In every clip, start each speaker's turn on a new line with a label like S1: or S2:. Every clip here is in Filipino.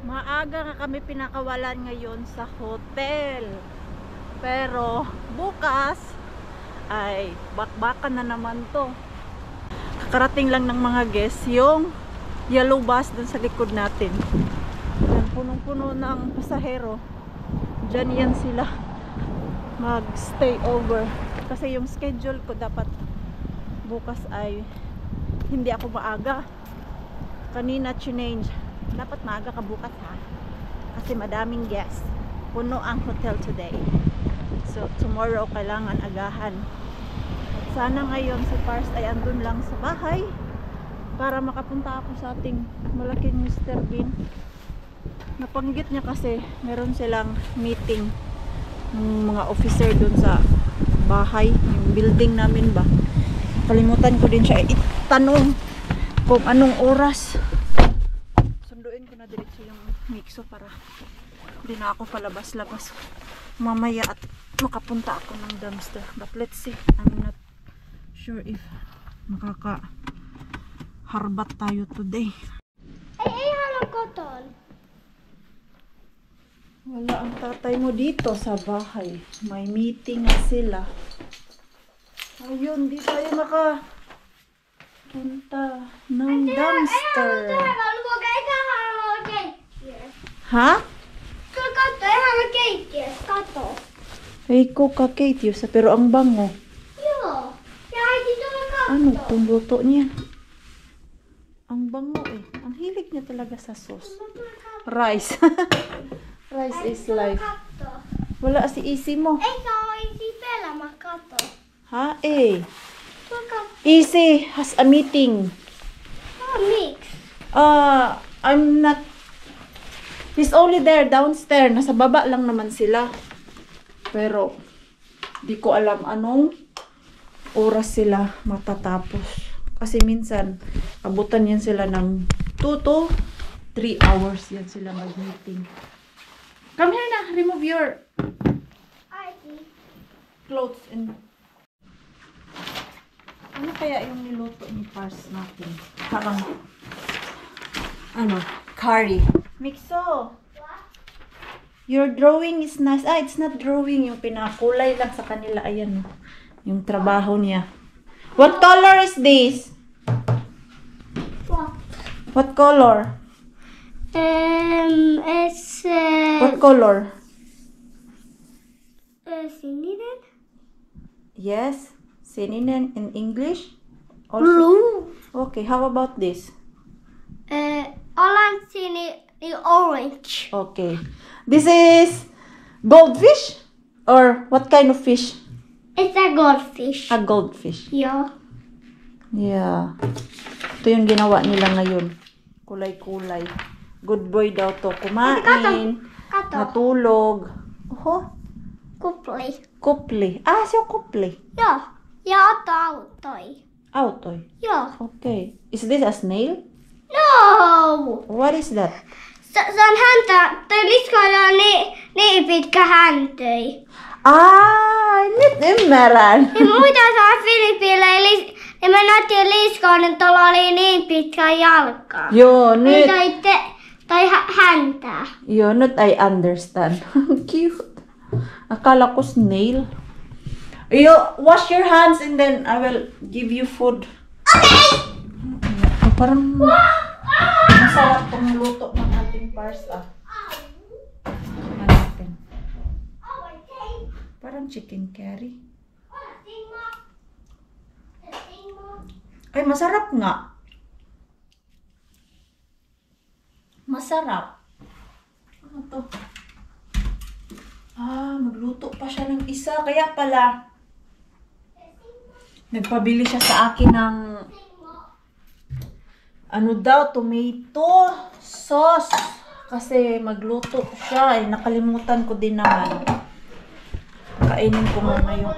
S1: Maaga nga kami pinakawalan ngayon sa hotel. Pero bukas ay bakbakan na naman to. Kakarating lang ng mga guests yung yellow bus dun sa likod natin. Yan, punong-puno ng pasahero. Diyan yan sila mag-stay over. Kasi yung schedule ko dapat bukas ay hindi ako maaga. Kanina change. Dapat maaga ka bukas ha. Kasi madaming guests. Puno ang hotel today. So tomorrow kailangan agahan. At sana ngayon si Pars ay andun lang sa bahay para makapunta ako sa ating malaking Mr. Bean. Napanggit niya kasi meron silang meeting ng mga officer dun sa bahay, yung building namin ba. Kalimutan ko din siya itanong kung anong oras. Sunduin ko na diretso yung mixo para hindi na ako palabas-labas mamaya at makapunta ako ng dumpster. But let's see, I'm not sure if makaka-harbat tayo today.
S2: Ay, hanap ko ton.
S1: Wala ang tatay mo dito sa bahay. May meeting na sila. Ayun, di tayo makapunta ng dumpster. Ha? Ay ko kakate yun. Pero ang bango. Ano itong luto niya? Ang bango eh. Ang hilig niya talaga sa sauce. Rice. Rice is life. Wala si Easy mo. Ha? Eh. Easy has a meeting. I'm not. He's only there downstairs. Nasa baba lang naman sila. Pero di ko alam anong oras sila matatapos. Kasi minsan abutan yan sila ng 2 to 3 hours yan sila mag-meeting. Come here na. Remove your clothes and ano kaya yung niluto ni Pars natin? Parang ano? Curry. Mixo! Your drawing is nice. It's not drawing. Yung pinakulay lang sa kanila. Ayan. Yung trabaho niya. What color is this? What color?
S2: It's
S1: What color?
S2: sininen.
S1: Yes. Sininen in English? Also?
S2: Blue.
S1: Okay. How about this?
S2: Orange in orange.
S1: Okay. This is goldfish? Or what kind of fish?
S2: It's a goldfish.
S1: A goldfish.
S2: Yeah.
S1: Yeah. Ito yung ginawa nila ngayon. Kulay-kulay. Good boy daw to. Kumain. Natulog. Oho.
S2: Kupley.
S1: Kupli. So kupli.
S2: Yeah. Yeah, autoy.
S1: Autoy.
S2: Yeah.
S1: Okay. Is this a snail?
S2: No!
S1: What is that?
S2: Se on häntä, tai liskoilla niin pitkä häntöi.
S1: Nyt ymmärrän.
S2: Ja muita saa Filipille, ja me nähtiin liskoon, että tuolla oli niin pitkä jalka.
S1: Joo, nyt.
S2: Tai häntää.
S1: Joo, nyt I understand. Cute. Akala ko snail. You wash your hands and then I will give you food.
S2: Okay!
S1: Parang masarap pang luto ng ating Pars natin. Parang chicken curry. Ay, masarap nga. Masarap. Ano to? Magluto pa siya ng isa. Kaya pala, nagpabili siya sa akin ng ano daw, tomato sauce. Kasi magluto siya. Nakalimutan ko din naman. Kainin ko muna yung...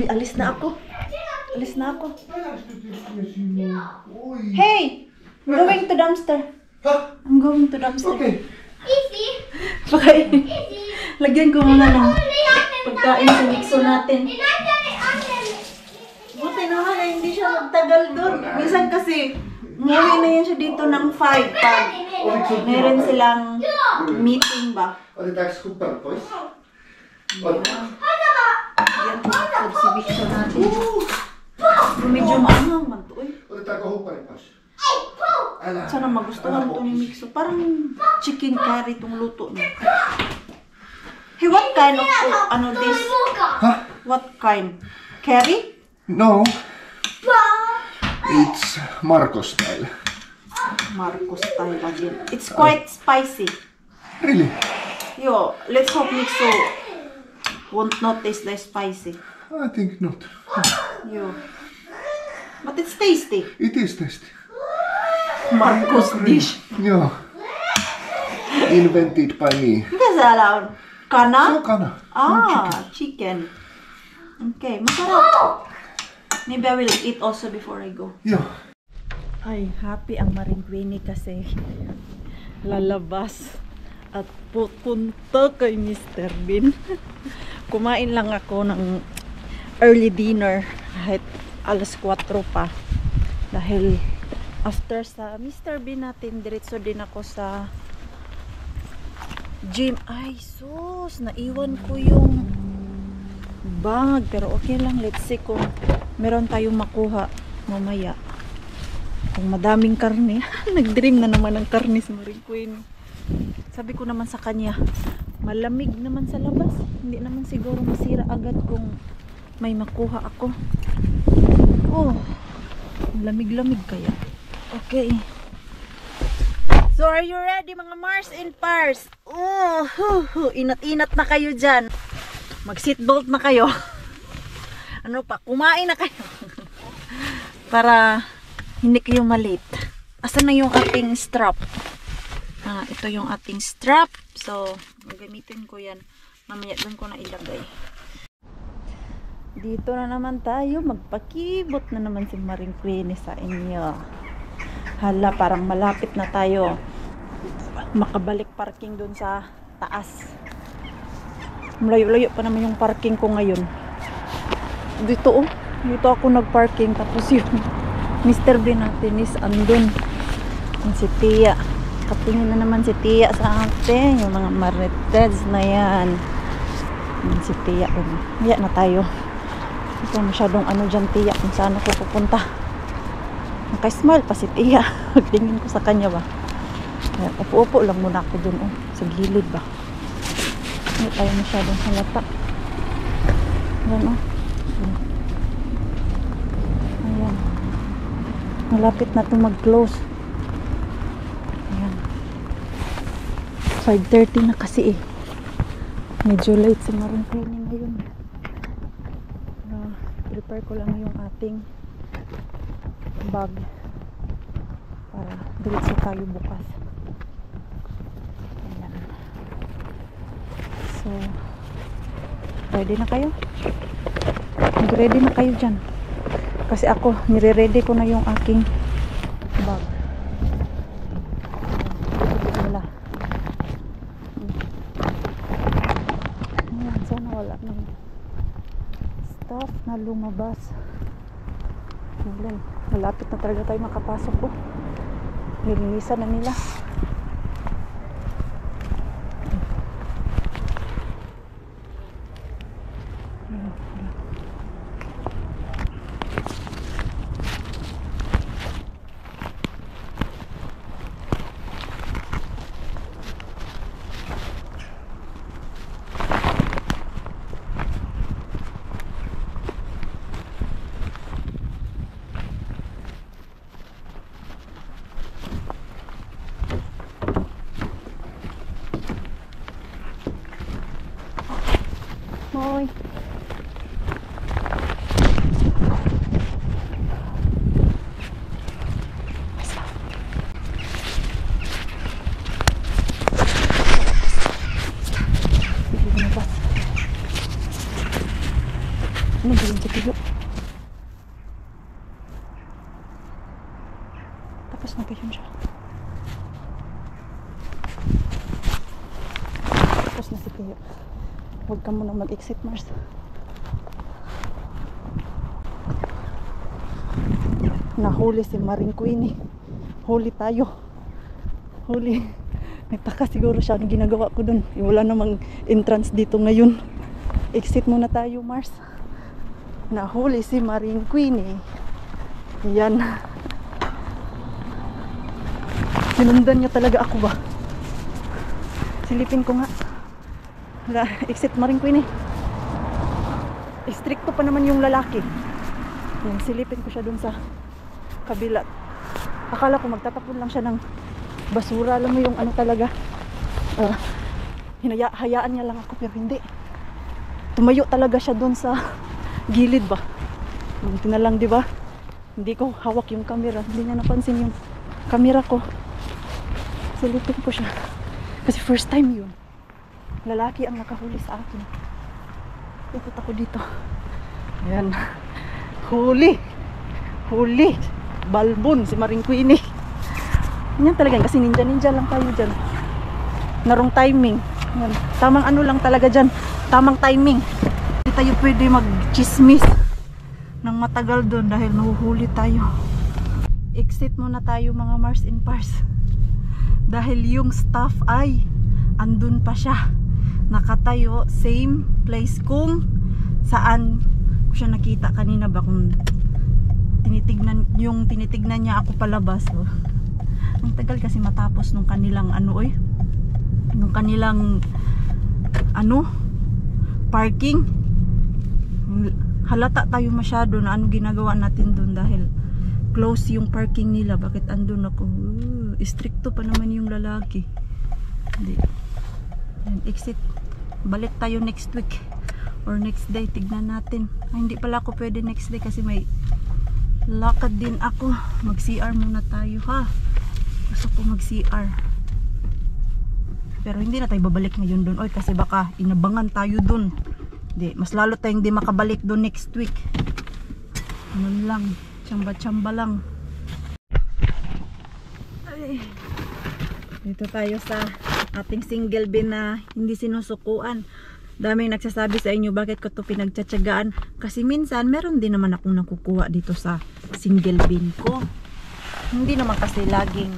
S1: Alis na ako. Alis na ako. Hey! I'm going to dumpster. I'm going to dumpster.
S3: Okay.
S2: Easy.
S1: Baka
S2: Easy.
S1: lagyan ko muna ng pagkain sa mixo natin.
S2: Inanjani
S1: naman na hindi siya magtagal doon. Minsan kasi, umuwi na yan siya dito ng 5 pag meron silang meeting ba.
S3: Oli taas kumpar pois.
S1: Yan po ang exhibition natin. Medyo maangang man to eh.
S3: Otetaanko huppari pois? Älä.
S1: Sana magustuhan to ni Mixo. Parang chicken curry tong luto niya. Hey, what kind of ano this?
S3: Huh?
S1: What kind? Curry?
S3: No. It's Marco style.
S1: Marco style again. It's quite spicy.
S3: Really?
S1: Yo, let's hope Mixo won't notice the spicy.
S3: I think not.
S1: Yo. But it's tasty.
S3: It is tasty.
S1: Marco's dish.
S3: Joo. Invented by me.
S1: Mitä sä on?
S3: Se
S1: Kana?
S3: on kana.
S1: Chicken. Okay, masarap. Maybe I will eat also before I go.
S3: Joo.
S1: Ay, happy ang Maring Queenie kasi lalabas at pupunta kay Mr. Bean. Kumain lang ako ng early dinner kahit alas 4 pa. Dahil after sa Mr. Bean natin, diretso din ako sa gym. Ay, sus! Naiwan ko yung bag. Pero okay lang. Let's see kung meron tayong makuha mamaya. Kung madaming karne. Nag-dream na naman ng karne si Maring Queenie. Sabi ko naman sa kanya, malamig naman sa labas. Hindi naman siguro masira agad kung may makuha ako. Oh, lamig-lamig kaya. Okay. So, are you ready mga Mars and Pars? Oh, inat-inat na kayo dyan. Mag-seatbelt na kayo. Ano pa? Kumain na kayo. Para hindi kayo malate. Asan na yung ating strap? Ito yung ating strap. So, gagamitin ko yan. Mamaya doon ko na ilagay. Dito na naman tayo. Magpakibot na naman si Maring Queenie sa inyo. Hala, parang malapit na tayo makabalik parking doon sa taas. Malayo-layo pa naman yung parking ko ngayon. Dito dito ako nagparking. Tapos yung Mr. Bean natin is andun. Yung si Tia. Katingin na naman si Tia sa atin. Yung mga marites na yan. Yung si Tia. Maya na tayo. Ito masyadong ano dyan Tia. Kung saan ako pupunta. Naka-smile pa si Tia. Magtingin ko sa kanya ba. Upo-upo lang muna ako dun. Sa gilid ba. Hindi tayo masyadong halata. Ayan Ayan. Malapit na itong mag-close. Ayan. 5:30 na kasi eh. Medyo late si Maring Queenie ngayon. Prepare ko lang yung ating bag para diretso tayo bukas. Ayan. So, ready na kayo? Mag-ready na kayo dyan. Kasi ako, nire-ready ko na yung aking bag. Wala. Ayan, sana wala ng stuff na lumabas. Ayan, malapit na talaga tayo makapasok po. Nilinisan na nila. Hoy. Ano ba yung tuyo? Tapos na ganyan siya. Tapos na si Tuyo. Huwag ka muna mag-exit, Mars. Nahuli si Maring Queenie. Huli tayo. Huli. Nagtaka siguro siya ang ginagawa ko dun. Wala namang entrance dito ngayon. Exit muna tayo, Mars. Nahuli si Maring Queenie. Yan. Sinundan niya talaga ako ba? Silipin ko nga. Wala, exit Maring Queenie. Stricto pa naman yung lalaki. Yan, silipin ko siya dun sa kabila. Akala ko magtatapon lang siya ng basura. Alam mo yung ano talaga, hayaan niya lang ako, pero hindi. Tumayo talaga siya dun sa gilid ba. Buti na lang, di ba? Hindi ko hawak yung camera. Hindi niya napansin yung camera ko. Silipin ko siya. Kasi first time yun. Lalaki ang nakahuli sa akin. Ikot ako dito. Ayan. Huli. Huli. Balbon si Maring Queenie. Yan talaga kasi ninja lang tayo dyan. Narong timing. Yan. Tamang ano lang talaga dyan. Tamang timing. Hindi tayo pwede mag-chismis ng matagal doon dahil nahuhuli tayo. Exit muna tayo mga Mars and Pars. Dahil yung staff ay andun pa siya. Nakatayo. Same place kung saan ko siya nakita kanina ba, kung tinitignan niya ako palabas. Oh. Ang tagal kasi matapos nung kanilang nung kanilang parking. Halata tayo masyado na ginagawa natin doon dahil close yung parking nila. Bakit andun ako? Stricto pa naman yung lalaki. Hindi. Exit. Balik tayo next week or next day. Tignan natin. Ay, hindi pala ako pwede next day kasi may lakad din ako. Mag-CR muna tayo, ha. Gusto ko mag-CR. Pero hindi na tayo babalik ngayon doon. Oy, kasi baka inabangan tayo doon. Hindi, mas lalo tayong hindi makabalik doon next week. Ano lang, tsamba-tsamba lang. Ay. Dito tayo sa ating single bin na hindi sinusukuan. Daming nagsasabi sa inyo bakit ko to pinagtsatsagaan. Kasi minsan meron din naman akong nakukuha dito sa single bin ko. Hindi naman kasi laging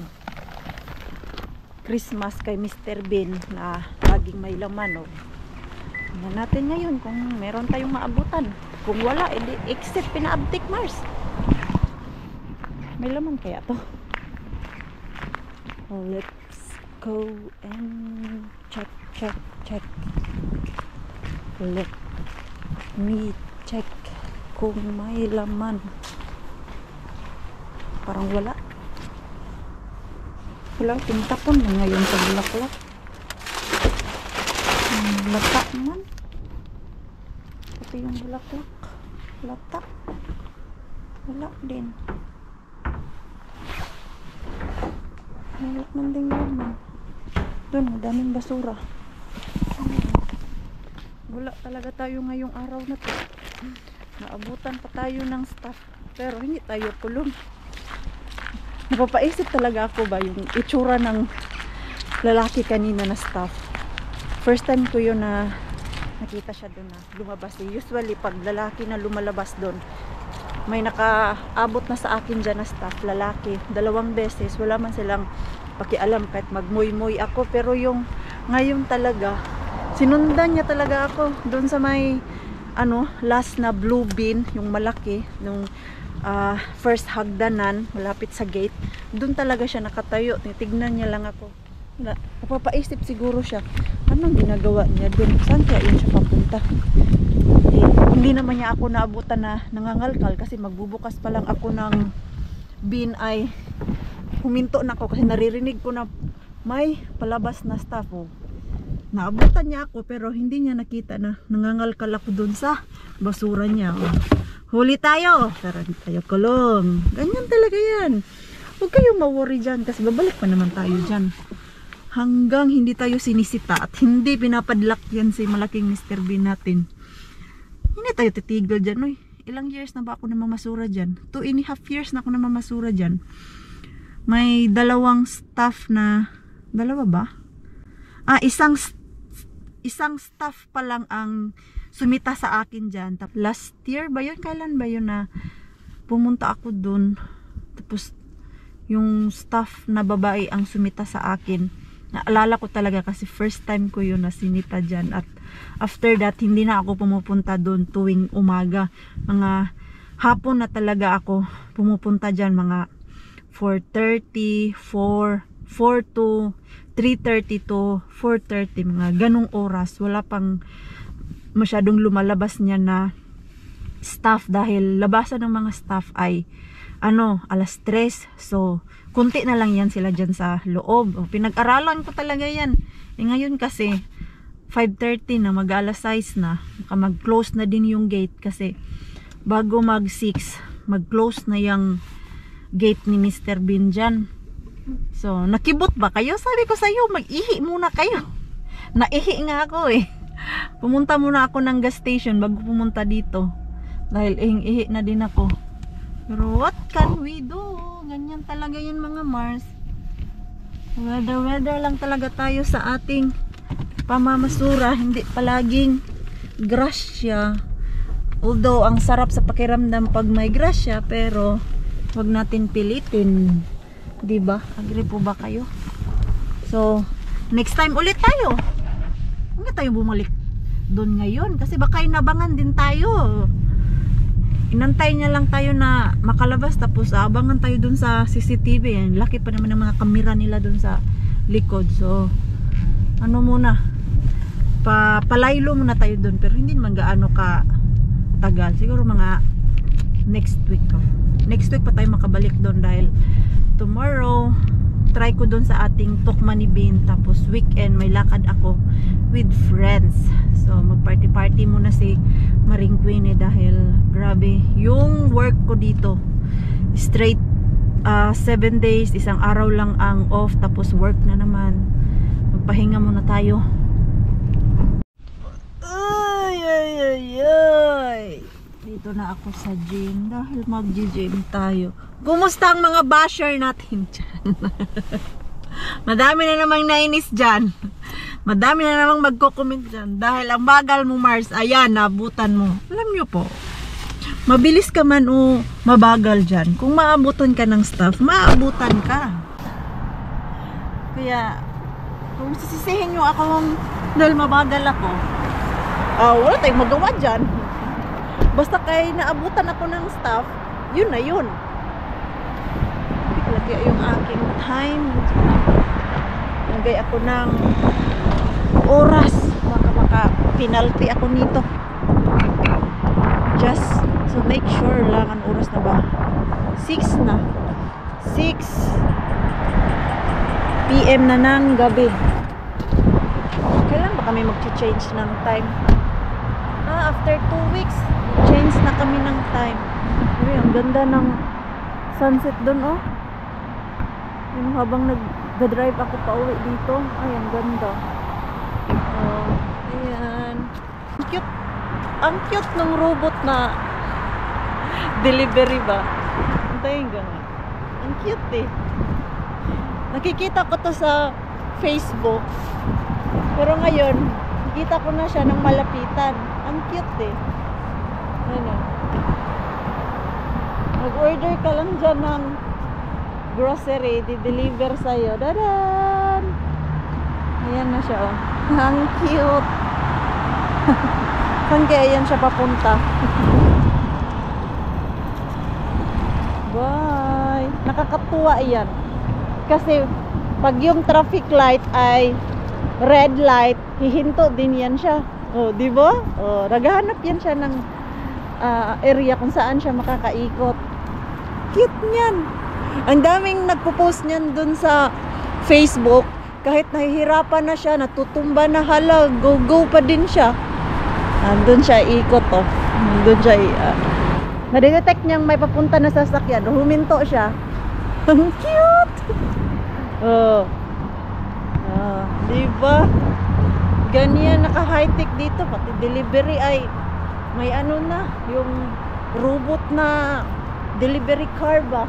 S1: Christmas kay Mr. Bean na laging may laman. Tingnan natin ngayon kung meron tayong maabutan. Kung wala, edi exit pinaabtik, Mars. May laman kaya to? Let's go and check. Let me check kung may laman. Parang wala. Wala, tintapon na ngayon sa bulaklak. Lata naman. Pati yung bulaklak. Lata. Wala din. Wala man din naman. Doon, madaming basura. Wala talaga tayo ngayong araw na to. Naabutan pa tayo ng staff. Pero hindi tayo kulong. Napapaisip talaga ako ba yung itsura ng lalaki kanina na staff. First time ko yun na nakita siya doon na lumabas. Usually pag lalaki na lumalabas doon, may nakaabot na sa akin dyan na staff, lalaki. 2 beses, wala man silang pakialam kahit magmoy-moy ako. Pero yung ngayon talaga, sinundan niya talaga ako doon sa may last na blue bin, yung malaki, nung first hagdanan, malapit sa gate. Doon talaga siya nakatayo. Titignan niya lang ako. Napapaisip siguro siya, anong ginagawa niya doon? Saan kaya yun siya papunta? Hindi naman niya ako naabutan na nangangalkal kasi magbubukas pa lang ako ng bin ay huminto na ako kasi naririnig ko na may palabas na staff. Naabutan niya ako pero hindi niya nakita na nangangalkal ako doon sa basura niya. Huli tayo. Tara, tayo kulong. Ganyan talaga yan. Huwag kayong ma-worry dyan kasi babalik pa naman tayo dyan. Hanggang hindi tayo sinisita at hindi pinapadlock yan si malaking Mr. Bean natin. Hindi tayo titigil dyan. Uy, ilang years na ba ako namamasura dyan? 2.5 years na ako namamasura dyan. May 2 staff na... 2 ba? Isang staff pa lang ang sumita sa akin dyan. Last year ba yun? Kailan ba yun na pumunta ako dun? Tapos yung staff na babae ang sumita sa akin. Naalala ko talaga kasi first time ko yun na sinita dyan. At after that, hindi na ako pumupunta doon tuwing umaga. Mga hapon na talaga ako pumupunta dyan. Mga 4:30, 4 to 3:30 to 4:30. Mga ganong oras. Wala pang masyadong lumalabas niya na staff. Dahil labasan ng mga staff ay alas 3. So, kunti na lang yan sila dyan sa loob. Pinag-aralan ko talaga yan. Ngayon kasi, 5:30 na, mag-alas 6 na. Mag-close na din yung gate kasi bago mag-6, mag-close na yung gate ni Mr. Bean dyan. So, nakibot ba kayo? Sabi ko sa'yo, mag-ihi muna kayo. Naihi nga ako eh. Pumunta muna ako ng gas station bago pumunta dito. Dahil ihing-ihi na din ako. Pero what can we do? Ganyan talaga yun mga Mars. Weather lang talaga tayo sa ating pamamasura. Hindi palaging grasya. Although ang sarap sa pakiramdam pag may grasya, pero wag natin pilitin. Diba? Agree po ba kayo? So, next time ulit tayo. Hindi tayo bumalik doon ngayon. Kasi baka inabangan din tayo. Inantay niya lang tayo na makalabas tapos abangan tayo dun sa CCTV. Yan, laki pa naman ng mga kamera nila dun sa likod. So, muna, palaylo muna tayo dun. Pero hindi naman gaano ka tagal. Siguro mga next week. Next week pa tayo makabalik dun dahil tomorrow, try ko dun sa ating Tukmani Bean. Tapos weekend, may lakad ako with friends. So, mag-party-party muna si Maring Queen dahil grabe yung work ko dito. Straight 7 days, isang araw lang ang off, tapos work na naman. Magpahinga muna tayo. Ay. Dito na ako sa gym dahil mag-gym tayo. Kumusta ang mga basher natin dyan? Madami na namang nainis dyan. Madami na namang magko-comment dyan. Dahil ang bagal mo, Mars, ayan, nabutan mo. Alam nyo po, mabilis ka man o mabagal dyan. Kung maabutan ka ng stuff, maabutan ka. Kaya, kung sisisihin nyo ako dahil mabagal ako, wala tayong magawa dyan. Basta kay naabutan ako ng stuff, yun na yun. Lagi yung aking time. Lagay ako ng oras. Maka-penalty ako nito. Just to make sure lang ang oras na ba. 6 na. 6 PM na ng gabi. Kailan ba kami mag-change ng time? After 2 weeks, change na kami ng time. Uy, ang ganda ng sunset doon, oh. Yung habang nag-drive ako pa uwi dito. Ay, ang ganda. Oh, ayan. Ang cute ng robot na delivery ba? Antayin ganun. Ang cute eh. Nakikita ko to sa Facebook. Pero ngayon, nakikita ko na siya ng malapitan. Ang cute eh. Ano? Mag-order ka lang dyan ng grocery, di-deliver sa'yo. Dadan! Ayan na siya, oh. Ang cute! Saan kaya yan siya papunta? Bye! Nakakatuwa yan. Kasi, pag yung traffic light ay red light, hihinto din yan siya. Oh, di ba? Oh, naghahanap yan siya ng area kung saan siya makakaikot. Cute niyan. Ang daming nagpo-post niyan dun sa Facebook. Kahit nahihirapan na siya, natutumba na, hala, go pa din siya. Doon siya ikot, oh. Doon siya nadidetect niyang may papunta na sasakyan. Huminto siya. Ang cute. Oh. Diba? Ganyan, naka-high-tech dito. Pati delivery ay may ano na, yung robot na delivery car ba?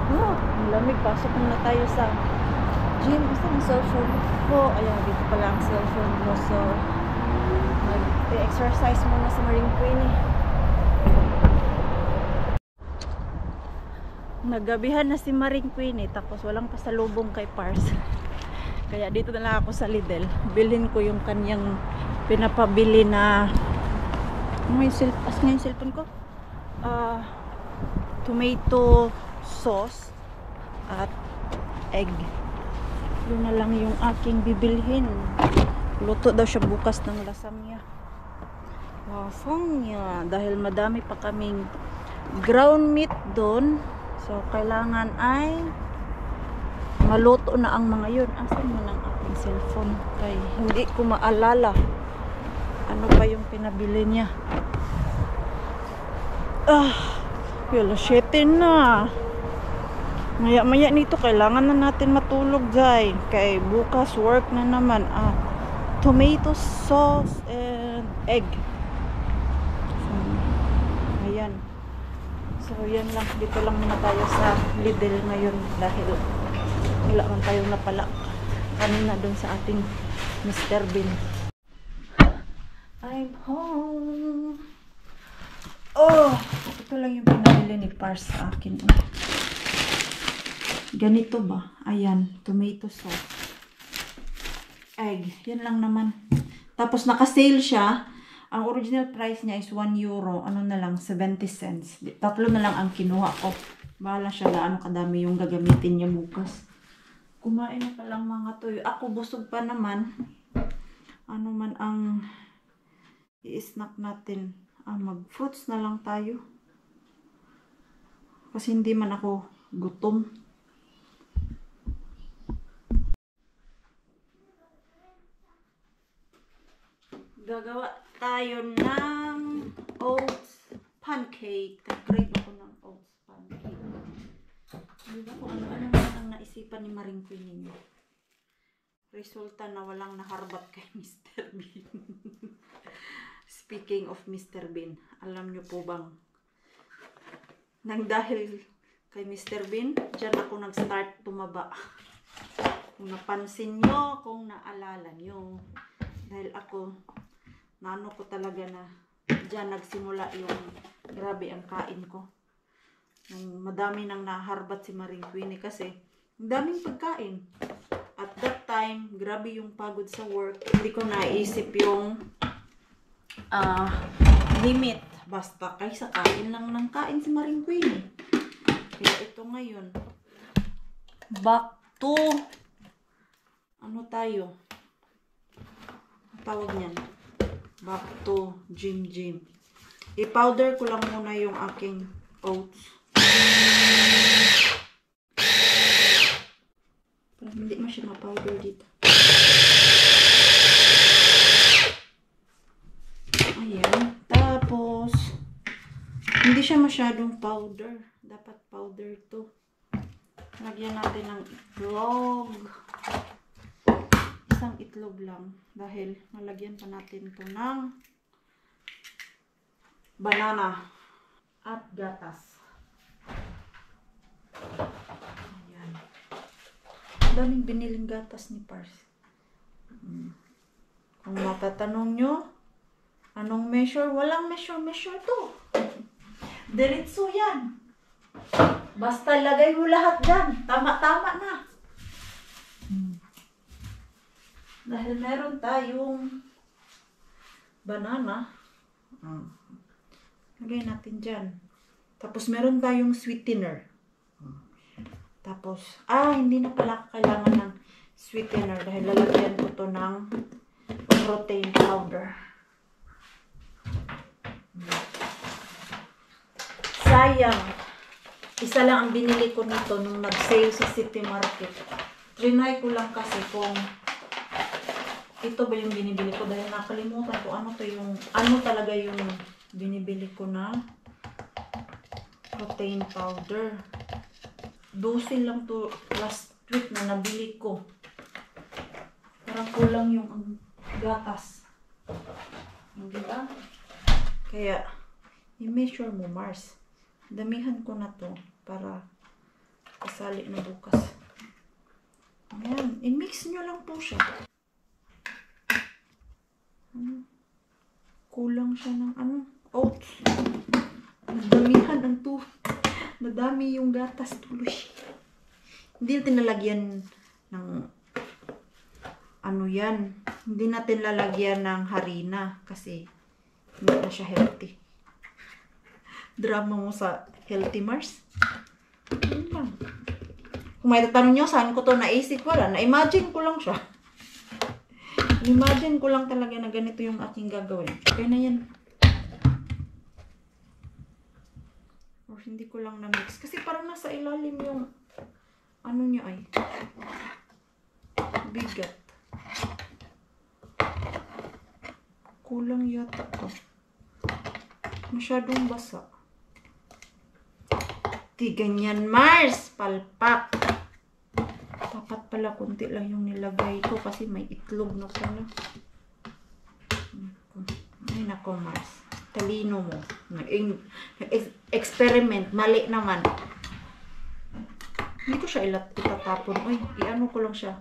S1: Oh, ang lamig. Pasok muna tayo sa gym. Basta ang cellphone ko. Ayan, dito pala ang cellphone ko. So, mag-exercise muna sa Maring Queen. naggabihan na si Maring Queenie, tapos walang pasalubong kay Pars. Kaya dito na lang ako sa Lidl. Bilhin ko yung kanyang pinapabili na may cellphone ko. Tomato sauce at egg. Yun na lang yung aking bibilhin. Luto daw siya bukas ng lasagna. Dahil madami pa kaming ground meat doon. So, kailangan ay maluto na ang mga yun. Asan mo ng aking cellphone? Kay hindi ko maalala ano pa yung pinabili niya. Yala, 7 na. Maya nito, kailangan na natin matulog, guys. Kay bukas work na naman. Tomato sauce and egg. So, ayan. So, yan lang. Dito lang muna tayo sa Lidl ngayon dahil wala man tayo napala kanina dun sa ating Mr. Bean. I'm home. Ito lang yung pinabili ni Pars sa akin. Ganito ba? Ayan, tomato sauce. Egg. Yan lang naman. Tapos naka-sale siya. Ang original price niya is 1 euro. Ano na lang, 70 cents. Tatlo na lang ang kinuha ko. Bahala siya gaano kadami yung gagamitin niya bukas. Kumain na palang mga toyo. Ako busog pa naman. Ano man ang i-snack natin. Mag-fruits na lang tayo. Kasi hindi man ako gutom. Gagawa tayo ng oats pancake. Nag-crave ako ng oats pancake. Hindi ba kung ano-ano naman ang naisipan ni Maring Queenie niya. Resulta na walang naharbat kay Mr. Bean. Speaking of Mr. Bean, alam nyo po bang nang dahil kay Mr. Bean, dyan ako nag-start tumaba. Kung napansin nyo, kung naalala nyo. Dahil ako, naano ko talaga na dyan nagsimula yung grabe ang kain ko. Nung madami nang naharbat si Maring Queenie kasi ang daming pagkain. At that time, grabe yung pagod sa work. Hindi ko naisip yung limit. Basta kaysa kain lang ng kain si Maring Queenie. Kaya ito ngayon, back to ano tayo? Ang tawag niyan? Back to gym. I-powder ko lang muna yung aking oats. Parang hindi masyadong ma-powder dito. Ayan. Tapos, hindi siya masyadong powder. Dapat powder to. Lagyan natin ng itlog. Isang itlog lang. Dahil nalagyan pa natin to ng banana at gatas. Ayan. Daming biniling gatas ni Pars. Kung matatanong nyo, anong measure? Walang measure to. Diretso yan. Basta lagay mo lahat dyan. Tama-tama na. Dahil meron tayong banana. Lagay natin dyan. Tapos meron tayong sweetener. Tapos, hindi na pala kailangan ng sweetener dahil lalagyan ko to ng protein powder. Sayang. Isa lang ang binili ko nito nung nag-sale sa City Market. Trinay ko lang kasi kung ito ba yung binibili ko dahil nakalimutan ko ano talaga yung binibili ko na protein powder. 12 lang to last week na nabili ko. Parang kulang yung gatas. Hindi ba? Kaya, i-measure mo, Mars. Damihan ko na to para kasali na bukas. Ayan. I-mix nyo lang po siya. Kulang siya ng oats. Nadamihan Madami yung gatas tuloy. Hindi natin lalagyan ng ano yan. Hindi natin lalagyan ng harina kasi hindi na siya healthy. Drama mo sa Healthy Mars. Yun lang. Kung may tatanong nyo, saan ko to naisip? Wala. Na-imagine ko lang siya. Imagine ko lang talaga na ganito yung aking gagawin. Okay na yan. Or hindi ko lang na-mix. Kasi parang nasa ilalim yung ano niya ay. Bigat. Kulang yata to. Masyadong basa. Di ganyan, Mars. Palpak. Dapat pala kunti lang yung nilagay ko kasi may itlog na pala. Ay nako, Mars. Talino mo. Experiment. Mali naman. Hindi ko siya itatapon. Uy, i-ano ko lang siya.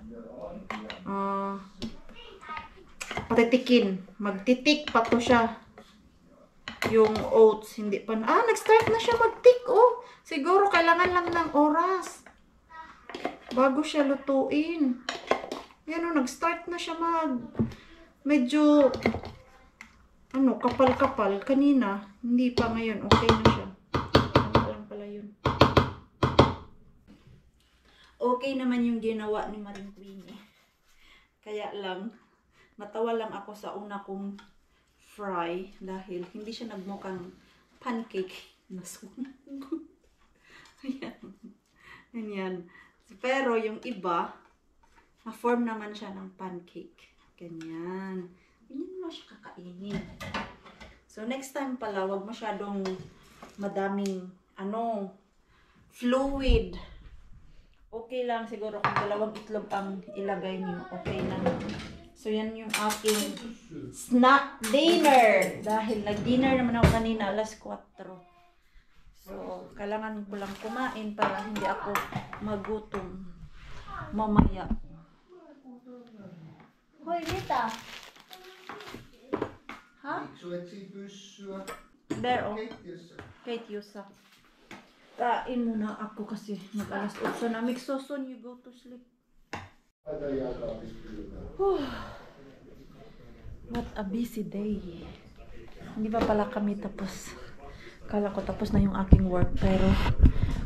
S1: Patitikin. Magtitik pa to siya. Yung oats. Hindi pa. Nag-start na siya mag-tick. Oh, siguro kailangan lang ng oras bago siya lutuin. Yan o, nag-start na siya medyo kapal-kapal. Kanina, hindi pa, ngayon. Okay na siya. Ano lang pala yun. Okay naman yung ginawa ni Maring Queenie. Kaya lang, natawa lang ako sa una kong fry dahil hindi siya nagmukhang pancake na sunog. Ayan. Ganyan. Pero yung iba, na-form naman siya ng pancake. Ganyan. Ganyan mo siya kakainin. So, next time pala, wag masyadong madaming, fluid. Okay lang siguro kung 2 itlog ang ilagay niyo. Okay na. So, yan yung aking snack dinner. Dahil nag-dinner naman ako kanina, alas 4. So, kailangan ko lang kumain para hindi ako magutom mamaya.
S2: Hoy, Rita.
S1: Ha? There, oh. Kate Yusa. Kain muna ako kasi mag-alas 8 na. Mix so soon you go to sleep. What a busy day. Hindi pa pala kami tapos. Kala ko tapos na yung aking work pero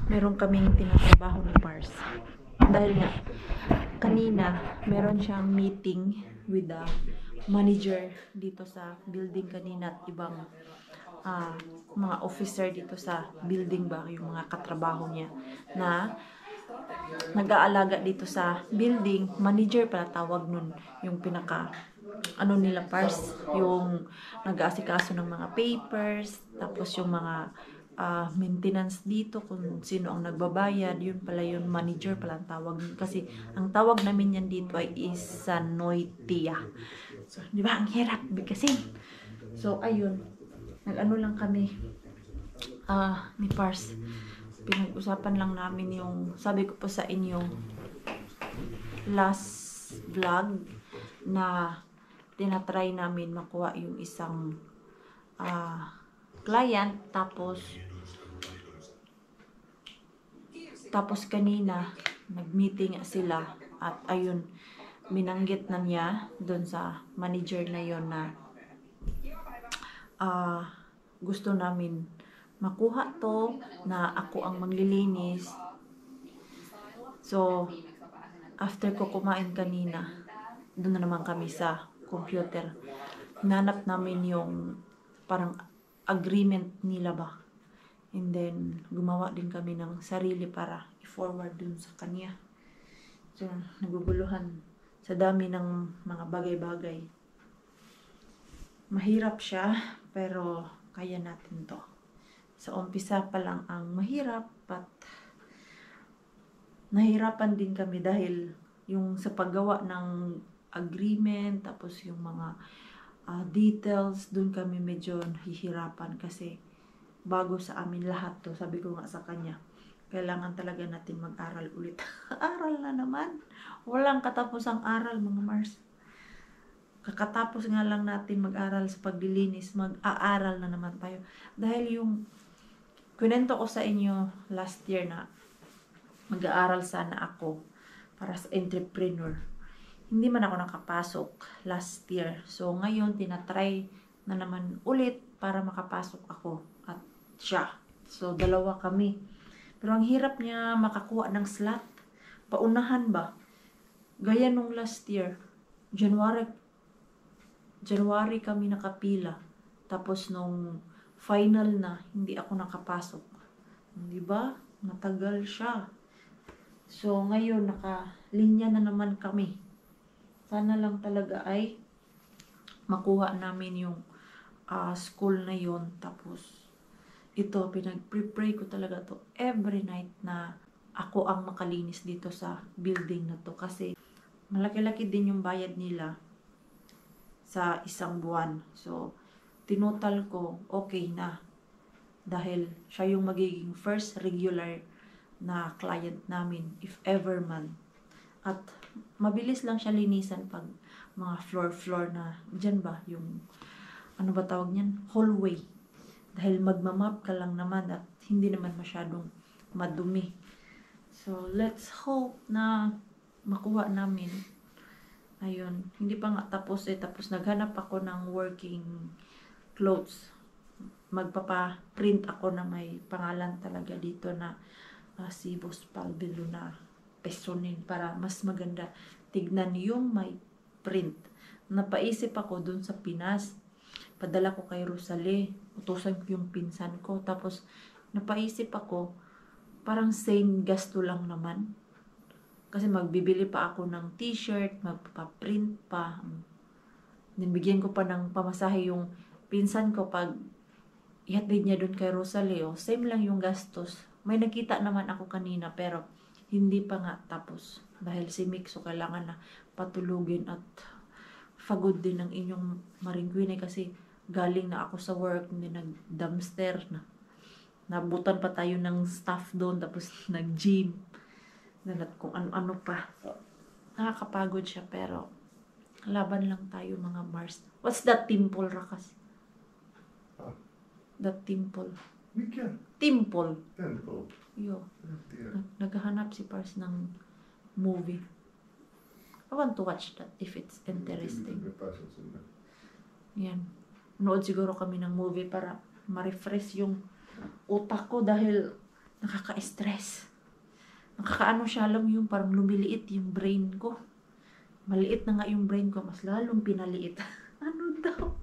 S1: meron kaming tinatrabaho ni Mars. Dahil nga kanina meron siyang meeting with the manager dito sa building kanina at ibang mga officer dito sa building ba, yung mga katrabaho niya na nag-aalaga dito sa building. Manager pala tawag nun, yung pinaka nila Pars, yung nag-aasikaso ng mga papers, tapos yung mga maintenance dito, kung sino ang nagbabayad, yun pala yung manager pala ang tawag. Kasi ang tawag namin yan dito ay isanoitia. So, di ba, ang hirap bigkasin. So, ayun, nag-ano lang kami ni Pars. Pinag-usapan lang namin yung, sabi ko po sa inyo, last vlog na tinatry namin makuha yung isang client, tapos kanina nag-meeting sila at ayun, minanggit na niya doon sa manager na yon na gusto namin makuha to na ako ang maglilinis. So after ko kumain kanina, doon na naman kami sa computer. Nanap namin yung parang agreement nila ba. And then, gumawa din kami ng sarili para i-forward dun sa kanya. So, naguguluhan sa dami ng mga bagay-bagay. Mahirap siya, pero kaya natin to. Sa umpisa pa lang ang mahirap, at nahirapan din kami dahil yung sa paggawa ng agreement, tapos yung mga details, dun kami medyo nahihirapan kasi bago sa amin lahat to. Sabi ko nga sa kanya, kailangan talaga natin mag-aral ulit. Aral na naman. Walang katapusang aral, mga Mars. Kakatapos nga lang natin mag-aral sa paglilinis, mag-aaral na naman tayo. Dahil yung Kwento ko sa inyo last year na mag-aaral sana ako para sa entrepreneur. Hindi man ako nakapasok last year. So, ngayon, tinatry na naman ulit para makapasok ako at siya. So, dalawa kami. Pero ang hirap niya makakuha ng slot. Paunahan ba? Gaya nung last year, January kami nakapila. Tapos nung final na, hindi ako nakapasok. Di ba? Matagal siya. So, ngayon, nakalinya na naman kami. Sana lang talaga ay makuha namin yung school na yon. Tapos, ito, pinag-pray ko talaga to every night na ako ang makalinis dito sa building na to. Kasi, malaki-laki din yung bayad nila sa isang buwan. So, tinotal ko, okay na. Dahil siya yung magiging first regular na client namin, if ever man. At mabilis lang siya linisan pag mga floor na, dyan ba, yung, ano ba tawag niyan? Hallway. Dahil magmamap ka lang naman at hindi naman masyadong madumi. So, let's hope na makuha namin. Ayun, hindi pa nga tapos tapos naghanap ako ng working clothes. Magpapa-print ako na may pangalan talaga dito na si Boss Palbilo na pesonin para mas maganda tignan yung may print. Napaisip ako dun sa Pinas. Padala ko kay Rosalie. Utusan ko yung pinsan ko. Tapos napaisip ako, parang same gasto lang naman. Kasi magbibili pa ako ng t-shirt, magpaprint pa. Bigyan ko pa ng pamasahe yung pinsan ko pag ihatid niya dun kay Rosalie. Same lang yung gastos. May nakita naman ako kanina pero hindi pa nga tapos. Dahil si Mixo kailangan na patulugin at pagod din ng inyong Maringguinay kasi galing na ako sa work, hindi nag-dumpster na. Nabutan pa tayo ng staff doon tapos nag-gym. At kung ano-ano pa. So, nakakapagod siya pero laban lang tayo mga Mars. What's that temple, Rakas? That temple.
S3: Mikä?
S1: Temple.
S3: Temple.
S1: Yo.
S3: En tiedä.
S1: Naghahanap si Pars ng movie. I want to watch that if it's interesting.
S3: Me pääsen sinne.
S1: Yan. Nood siguro kami ng movie para ma-refresh yung utak ko dahil nakaka-stress. Nakakaano siya, alam yung parang lumiliit yung brain ko. Maliit na nga yung brain ko, mas lalong pinaliit. Ano daw?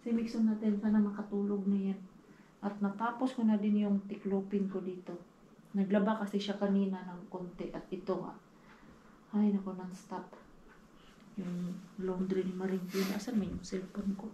S1: Si Mixon natin, sana makatulog na yan. At natapos ko na din yung tiklopin ko dito. Naglaba kasi siya kanina ng konti at ito nga. Ay, naku, non-stop. Yung laundry ni Maringguinay. Asan may yung cellphone ko?